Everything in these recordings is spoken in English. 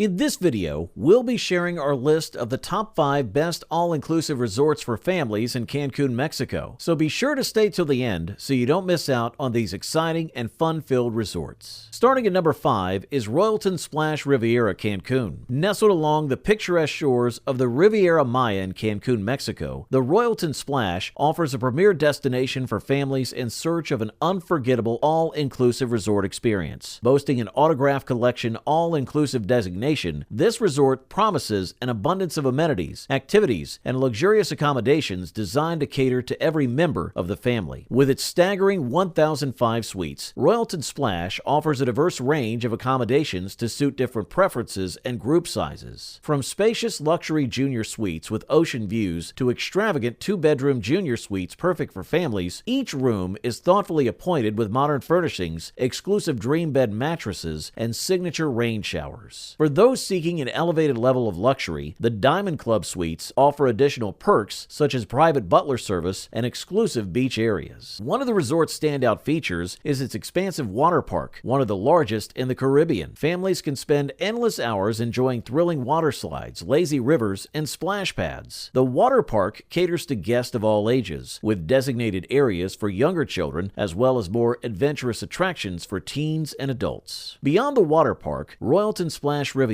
In this video, we'll be sharing our list of the top 5 best all-inclusive resorts for families in Cancun, Mexico. So be sure to stay till the end so you don't miss out on these exciting and fun-filled resorts. Starting at number 5 is Royalton / Riviera, Cancun. Nestled along the picturesque shores of the Riviera Maya in Cancun, Mexico, the Royalton Splash offers a premier destination for families in search of an unforgettable all-inclusive resort experience. Boasting an Autograph Collection all-inclusive designation, this resort promises an abundance of amenities, activities, and luxurious accommodations designed to cater to every member of the family. With its staggering 1,005 suites, Royalton Splash offers a diverse range of accommodations to suit different preferences and group sizes. From spacious luxury junior suites with ocean views to extravagant 2-bedroom junior suites perfect for families, each room is thoughtfully appointed with modern furnishings, exclusive dream bed mattresses, and signature rain showers. For those seeking an elevated level of luxury, the Diamond Club Suites offer additional perks such as private butler service and exclusive beach areas. One of the resort's standout features is its expansive water park, one of the largest in the Caribbean. Families can spend endless hours enjoying thrilling water slides, lazy rivers, and splash pads. The water park caters to guests of all ages, with designated areas for younger children as well as more adventurous attractions for teens and adults. Beyond the water park, Royalton Splash Riviera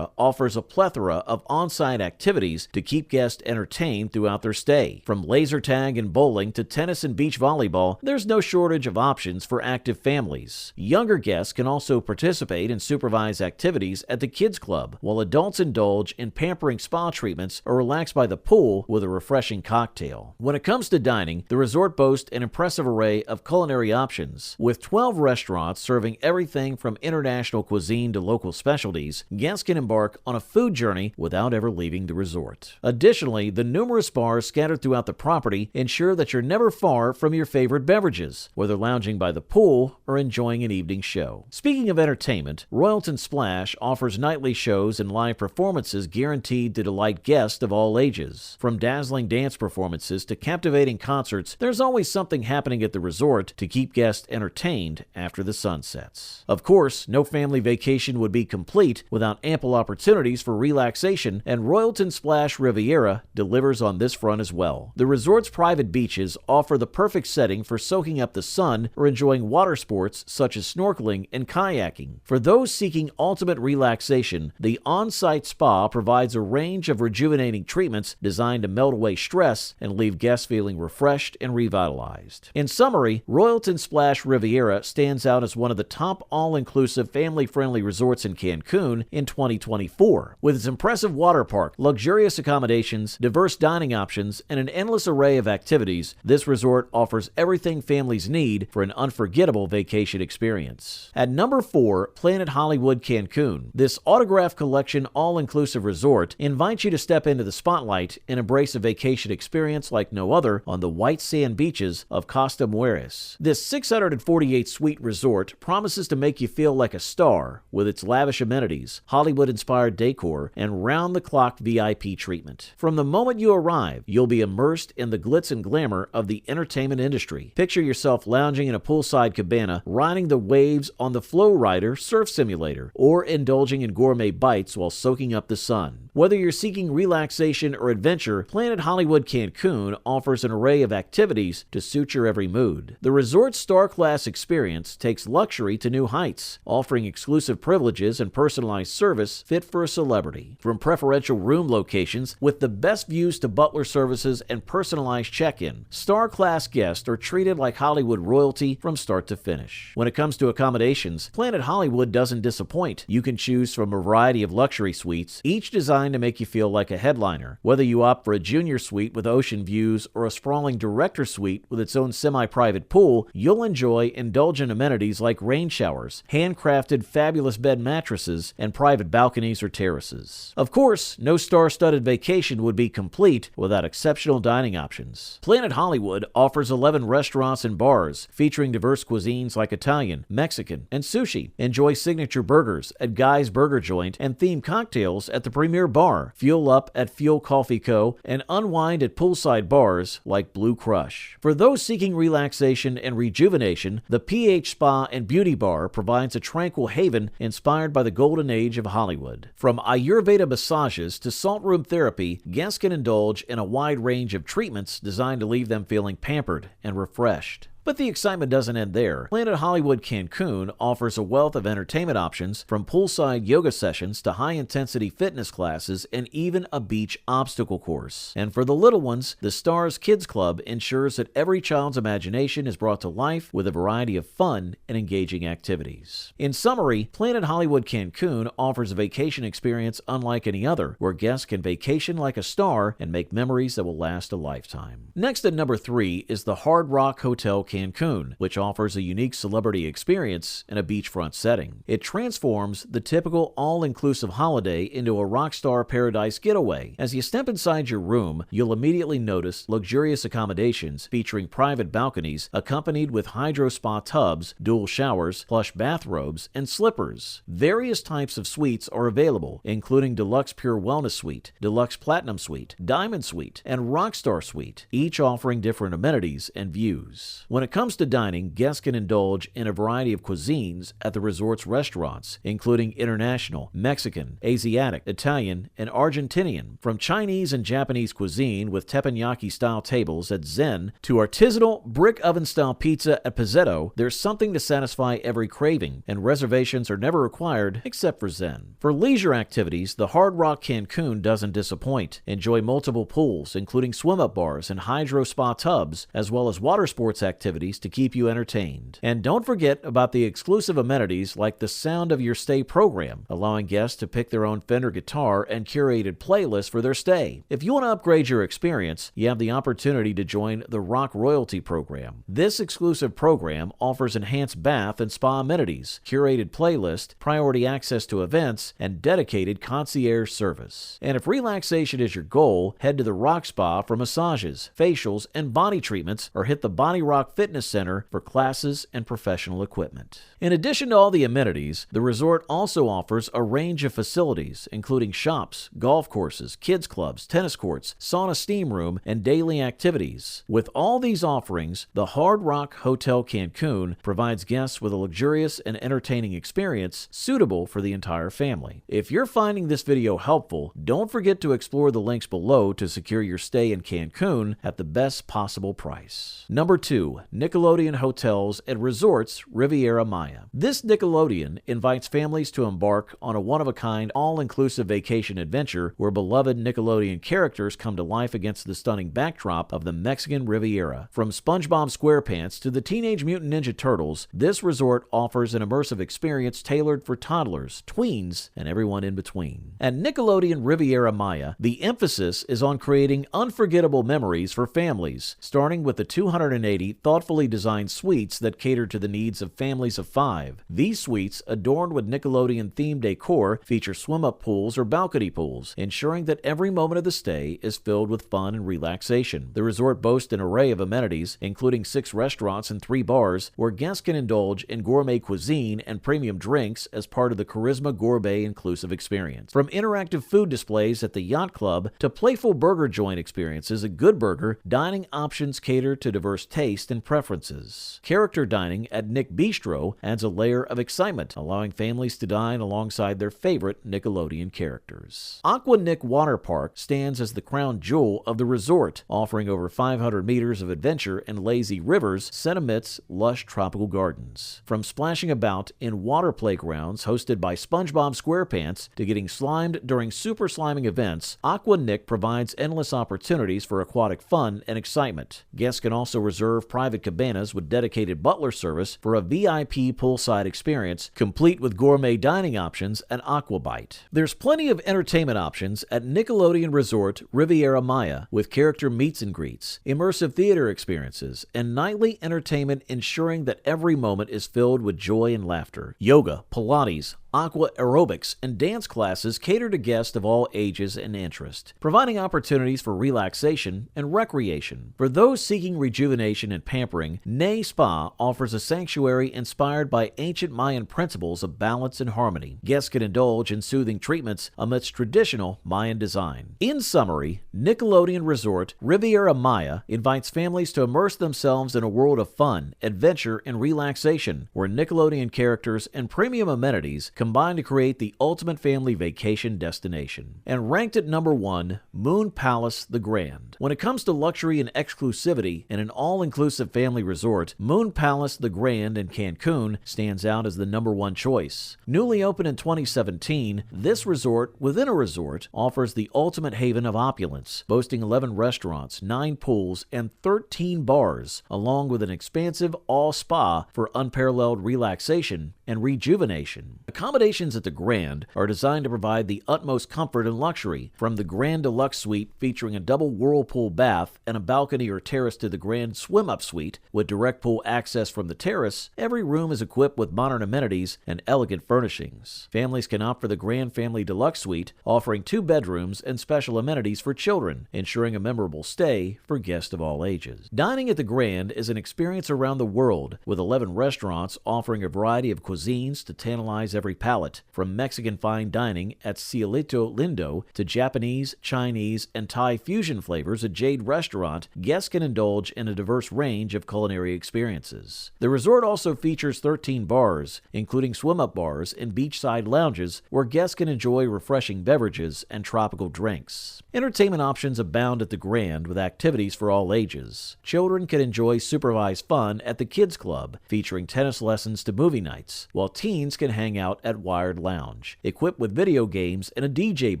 offers a plethora of on-site activities to keep guests entertained throughout their stay. From laser tag and bowling to tennis and beach volleyball, there's no shortage of options for active families. Younger guests can also participate in supervised activities at the Kids Club, while adults indulge in pampering spa treatments or relax by the pool with a refreshing cocktail. When it comes to dining, the resort boasts an impressive array of culinary options. With 12 restaurants serving everything from international cuisine to local specialties, guests can embark on a food journey without ever leaving the resort. Additionally, the numerous bars scattered throughout the property ensure that you're never far from your favorite beverages, whether lounging by the pool or enjoying an evening show. Speaking of entertainment, Royalton Splash offers nightly shows and live performances guaranteed to delight guests of all ages. From dazzling dance performances to captivating concerts, there's always something happening at the resort to keep guests entertained after the sun sets. Of course, no family vacation would be complete without ample opportunities for relaxation, and Royalton Splash Riviera delivers on this front as well. The resort's private beaches offer the perfect setting for soaking up the sun or enjoying water sports such as snorkeling and kayaking. For those seeking ultimate relaxation, the on-site spa provides a range of rejuvenating treatments designed to melt away stress and leave guests feeling refreshed and revitalized. In summary, Royalton Splash Riviera stands out as one of the top all-inclusive family-friendly resorts in Cancun in 2024. With its impressive water park, luxurious accommodations, diverse dining options, and an endless array of activities, this resort offers everything families need for an unforgettable vacation experience. At number 4, Planet Hollywood, Cancun. This Autograph Collection all-inclusive resort invites you to step into the spotlight and embrace a vacation experience like no other on the white sand beaches of Costa Mujeres. This 648-suite resort promises to make you feel like a star with its lavish amenities, Hollywood-inspired decor, and round-the-clock VIP treatment. From the moment you arrive, you'll be immersed in the glitz and glamour of the entertainment industry. Picture yourself lounging in a poolside cabana, riding the waves on the Flow Rider surf simulator, or indulging in gourmet bites while soaking up the sun. Whether you're seeking relaxation or adventure, Planet Hollywood Cancun offers an array of activities to suit your every mood. The resort's star-class experience takes luxury to new heights, offering exclusive privileges and personalized service fit for a celebrity. From preferential room locations with the best views to butler services and personalized check-in, star-class guests are treated like Hollywood royalty from start to finish. When it comes to accommodations, Planet Hollywood doesn't disappoint. You can choose from a variety of luxury suites, each designed to make you feel like a headliner. Whether you opt for a junior suite with ocean views or a sprawling director suite with its own semi-private pool, you'll enjoy indulgent amenities like rain showers, handcrafted fabulous bed mattresses, and private balconies or terraces. Of course, no star-studded vacation would be complete without exceptional dining options. Planet Hollywood offers 11 restaurants and bars featuring diverse cuisines like Italian, Mexican, and sushi. Enjoy signature burgers at Guy's Burger Joint and themed cocktails at the premier bar, fuel up at Fuel Coffee Co., and unwind at poolside bars like Blue Crush. For those seeking relaxation and rejuvenation, the PH Spa and Beauty Bar provides a tranquil haven inspired by the golden age of Hollywood. From Ayurveda massages to salt room therapy, guests can indulge in a wide range of treatments designed to leave them feeling pampered and refreshed. But the excitement doesn't end there. Planet Hollywood Cancun offers a wealth of entertainment options, from poolside yoga sessions to high-intensity fitness classes and even a beach obstacle course. And for the little ones, the Stars Kids Club ensures that every child's imagination is brought to life with a variety of fun and engaging activities. In summary, Planet Hollywood Cancun offers a vacation experience unlike any other, where guests can vacation like a star and make memories that will last a lifetime. Next at number 3 is the Hard Rock Hotel Cancun, which offers a unique celebrity experience in a beachfront setting. It transforms the typical all-inclusive holiday into a rockstar paradise getaway. As you step inside your room, you'll immediately notice luxurious accommodations featuring private balconies accompanied with hydro spa tubs, dual showers, plush bathrobes, and slippers. Various types of suites are available, including Deluxe Pure Wellness Suite, Deluxe Platinum Suite, Diamond Suite, and Rockstar Suite, each offering different amenities and views. When it comes to dining, guests can indulge in a variety of cuisines at the resort's restaurants, including international, Mexican, Asiatic, Italian, and Argentinian. From Chinese and Japanese cuisine with teppanyaki-style tables at Zen to artisanal brick oven-style pizza at Pizzetto, there's something to satisfy every craving, and reservations are never required except for Zen. For leisure activities, the Hard Rock Cancun doesn't disappoint. Enjoy multiple pools, including swim-up bars and hydro spa tubs, as well as water sports activities to keep you entertained. And don't forget about the exclusive amenities like the Sound of Your Stay program, allowing guests to pick their own Fender guitar and curated playlists for their stay. If you want to upgrade your experience, you have the opportunity to join the Rock Royalty program. This exclusive program offers enhanced bath and spa amenities, curated playlist, priority access to events, and dedicated concierge service. And if relaxation is your goal, head to the Rock Spa for massages, facials, and body treatments, or hit the Body Rock Fitness Center for classes and professional equipment. In addition to all the amenities, the resort also offers a range of facilities, including shops, golf courses, kids clubs, tennis courts, sauna steam room, and daily activities. With all these offerings, the Hard Rock Hotel Cancun provides guests with a luxurious and entertaining experience suitable for the entire family. If you're finding this video helpful, don't forget to explore the links below to secure your stay in Cancun at the best possible price. Number 2. Nickelodeon Hotels and Resorts Riviera Maya. This Nickelodeon invites families to embark on a one-of-a-kind, all-inclusive vacation adventure where beloved Nickelodeon characters come to life against the stunning backdrop of the Mexican Riviera. From SpongeBob SquarePants to the Teenage Mutant Ninja Turtles, this resort offers an immersive experience tailored for toddlers, tweens, and everyone in between. At Nickelodeon Riviera Maya, the emphasis is on creating unforgettable memories for families, starting with the 280 thoughtfully designed suites that cater to the needs of families of 5. These suites, adorned with Nickelodeon-themed decor, feature swim-up pools or balcony pools, ensuring that every moment of the stay is filled with fun and relaxation. The resort boasts an array of amenities, including 6 restaurants and 3 bars, where guests can indulge in gourmet cuisine and premium drinks as part of the Charisma Gourmet inclusive experience. From interactive food displays at the Yacht Club to playful burger joint experiences at Good Burger, dining options cater to diverse tastes and preferences. Character dining at Nick Bistro adds a layer of excitement, allowing families to dine alongside their favorite Nickelodeon characters. Aqua Nick Water Park stands as the crown jewel of the resort, offering over 500 meters of adventure and lazy rivers set amidst lush tropical gardens. From splashing about in water playgrounds hosted by SpongeBob SquarePants to getting slimed during super sliming events, Aqua Nick provides endless opportunities for aquatic fun and excitement. Guests can also reserve private cabanas with dedicated butler service for a VIP poolside experience, complete with gourmet dining options and Aquabite. There's plenty of entertainment options at Nickelodeon Resort Riviera Maya, with character meets and greets, immersive theater experiences, and nightly entertainment, ensuring that every moment is filled with joy and laughter. Yoga, Pilates, Aqua aerobics and dance classes cater to guests of all ages and interest, providing opportunities for relaxation and recreation. For those seeking rejuvenation and pampering, Ney Spa offers a sanctuary inspired by ancient Mayan principles of balance and harmony. Guests can indulge in soothing treatments amidst traditional Mayan design. In summary, Nickelodeon Resort Riviera Maya invites families to immerse themselves in a world of fun, adventure, and relaxation, where Nickelodeon characters and premium amenities combine to create the ultimate family vacation destination. And ranked at number 1, Moon Palace the Grand. When it comes to luxury and exclusivity in an all-inclusive family resort, Moon Palace the Grand in Cancun stands out as the number 1 choice. Newly opened in 2017, this resort within a resort offers the ultimate haven of opulence, boasting 11 restaurants, 9 pools, and 13 bars, along with an expansive all-spa for unparalleled relaxation and rejuvenation. Accommodations at the Grand are designed to provide the utmost comfort and luxury, from the Grand Deluxe Suite featuring a double whirlpool bath and a balcony or terrace to the Grand Swim-Up Suite with direct pool access from the terrace. Every room is equipped with modern amenities and elegant furnishings. Families can opt for the Grand Family Deluxe Suite, offering 2 bedrooms and special amenities for children, ensuring a memorable stay for guests of all ages. Dining at the Grand is an experience around the world, with 11 restaurants offering a variety of cuisines to tantalize every palate, from Mexican fine dining at Cielito Lindo to Japanese, Chinese, and Thai fusion flavors at Jade Restaurant. Guests can indulge in a diverse range of culinary experiences. The resort also features 13 bars, including swim-up bars and beachside lounges, where guests can enjoy refreshing beverages and tropical drinks. Entertainment options abound at the Grand, with activities for all ages. Children can enjoy supervised fun at the Kids Club, featuring tennis lessons to movie nights, while teens can hang out at Wired Lounge, equipped with video games and a DJ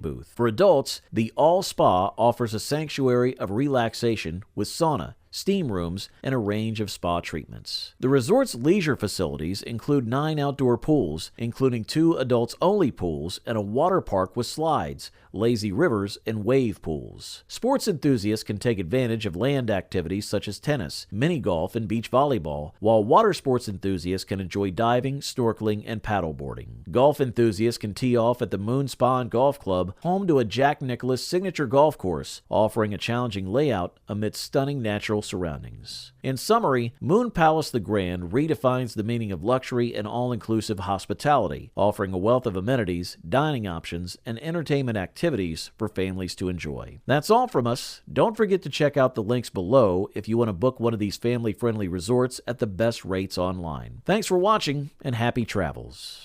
booth. For adults, the All Spa offers a sanctuary of relaxation with sauna, steam rooms, and a range of spa treatments. The resort's leisure facilities include 9 outdoor pools, including 2 adults-only pools and a water park with slides, lazy rivers, and wave pools. Sports enthusiasts can take advantage of land activities such as tennis, mini golf, and beach volleyball, while water sports enthusiasts can enjoy diving, snorkeling, and paddleboarding. Golf enthusiasts can tee off at the Moon Spa and Golf Club, home to a Jack Nicklaus signature golf course, offering a challenging layout amidst stunning natural surroundings. In summary, Moon Palace the Grand redefines the meaning of luxury and all-inclusive hospitality, offering a wealth of amenities, dining options, and entertainment activities for families to enjoy. That's all from us. Don't forget to check out the links below if you want to book one of these family-friendly resorts at the best rates online. Thanks for watching, and happy travels.